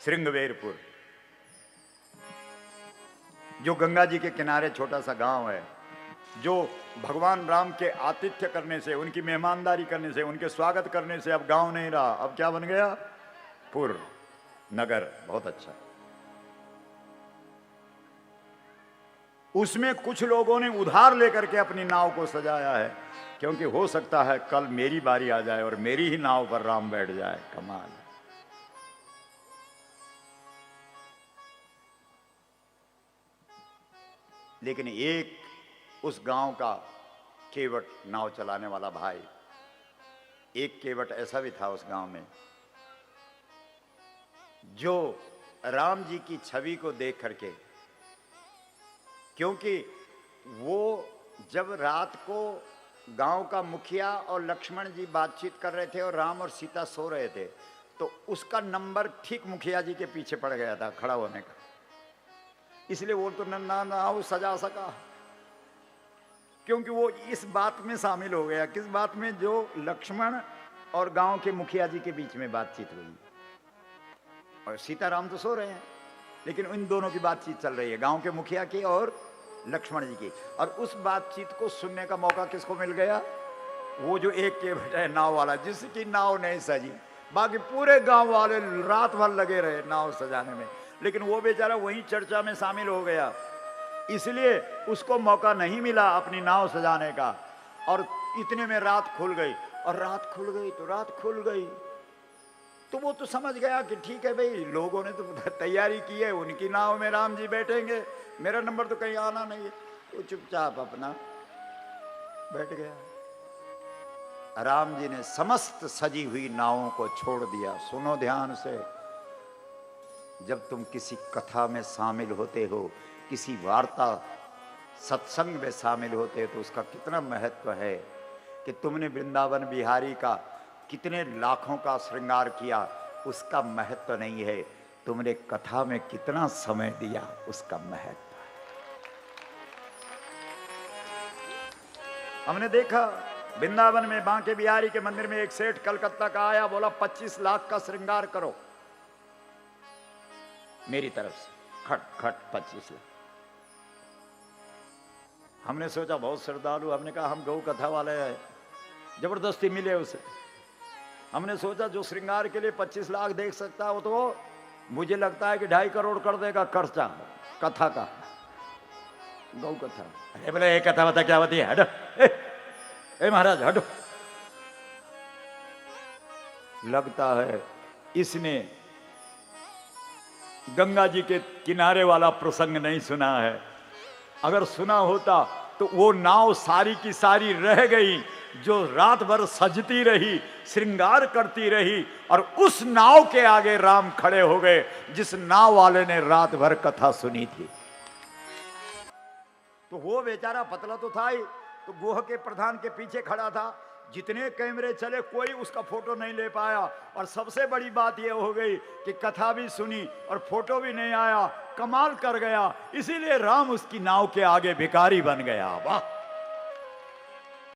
श्रृंगवेरपुर, जो गंगा जी के किनारे छोटा सा गांव है, जो भगवान राम के आतिथ्य करने से, उनकी मेहमानदारी करने से, उनके स्वागत करने से अब गांव नहीं रहा, अब क्या बन गया? पुर, नगर। बहुत अच्छा। उसमें कुछ लोगों ने उधार लेकर के अपनी नाव को सजाया है, क्योंकि हो सकता है कल मेरी बारी आ जाए और मेरी ही नाव पर राम बैठ जाए। कमाल। लेकिन एक उस गांव का केवट नाव चलाने वाला भाई, एक केवट ऐसा भी था उस गांव में, जो राम जी की छवि को देख करके, क्योंकि वो जब रात को गांव का मुखिया और लक्ष्मण जी बातचीत कर रहे थे और राम और सीता सो रहे थे, तो उसका नंबर ठीक मुखिया जी के पीछे पड़ गया था खड़ा होने का, इसलिए वो तो नाव सजा सका, क्योंकि वो इस बात में शामिल हो गया। किस बात में? जो लक्ष्मण और गांव के मुखिया जी के बीच में बातचीत हुई, और सीताराम तो सो रहे हैं, लेकिन इन दोनों की बातचीत चल रही है, गांव के मुखिया की और लक्ष्मण जी की। और उस बातचीत को सुनने का मौका किसको मिल गया? वो जो एक केवट है नाव वाला, जिसकी नाव नहीं सजी, बाकी पूरे गांव वाले रात भर लगे रहे नाव सजाने में, लेकिन वो बेचारा वहीं चर्चा में शामिल हो गया, इसलिए उसको मौका नहीं मिला अपनी नाव सजाने का। और इतने में रात खुल गई, और रात खुल गई तो रात खुल गई, तो वो तो समझ गया कि ठीक है भाई, लोगों ने तो तैयारी की है, उनकी नाव में राम जी बैठेंगे, मेरा नंबर तो कहीं आना नहीं है, वो चुपचाप अपना बैठ गया। राम जी ने समस्त सजी हुई नावों को छोड़ दिया। सुनो ध्यान से, जब तुम किसी कथा में शामिल होते हो, किसी वार्ता सत्संग में शामिल होते हो, तो उसका कितना महत्व है कि तुमने वृंदावन बिहारी का कितने लाखों का श्रृंगार किया, उसका महत्व नहीं है, तुमने कथा में कितना समय दिया, उसका महत्व है। हमने देखा वृंदावन में बांके बिहारी के मंदिर में एक सेठ कलकत्ता का आया, बोला 25 लाख का श्रृंगार करो मेरी तरफ से, खट खट 25 लाख। हमने सोचा बहुत श्रद्धालु, हमने कहा हम गौ कथा वाले हैं, जबरदस्ती मिले उसे। हमने सोचा जो श्रृंगार के लिए 25 लाख देख सकता है, वो तो मुझे लगता है कि 2.5 करोड़ कर देगा खर्चा कथा का, गौ कथा। अरे बोले एक कथा बता क्या होती है, हटो ए महाराज हटो। लगता है इसने गंगा जी के किनारे वाला प्रसंग नहीं सुना है, अगर सुना होता तो वो नाव सारी की सारी रह गई, जो रात भर सजती रही, श्रृंगार करती रही, और उस नाव के आगे राम खड़े हो गए जिस नाव वाले ने रात भर कथा सुनी थी। तो वो बेचारा पतला तो था ही, तो गोह के प्रधान के पीछे खड़ा था, जितने कैमरे चले कोई उसका फोटो नहीं ले पाया, और सबसे बड़ी बात यह हो गई कि कथा भी सुनी और फोटो भी नहीं आया, कमाल कर गया, इसीलिए राम उसकी नाव के आगे भिखारी बन गया। वाह।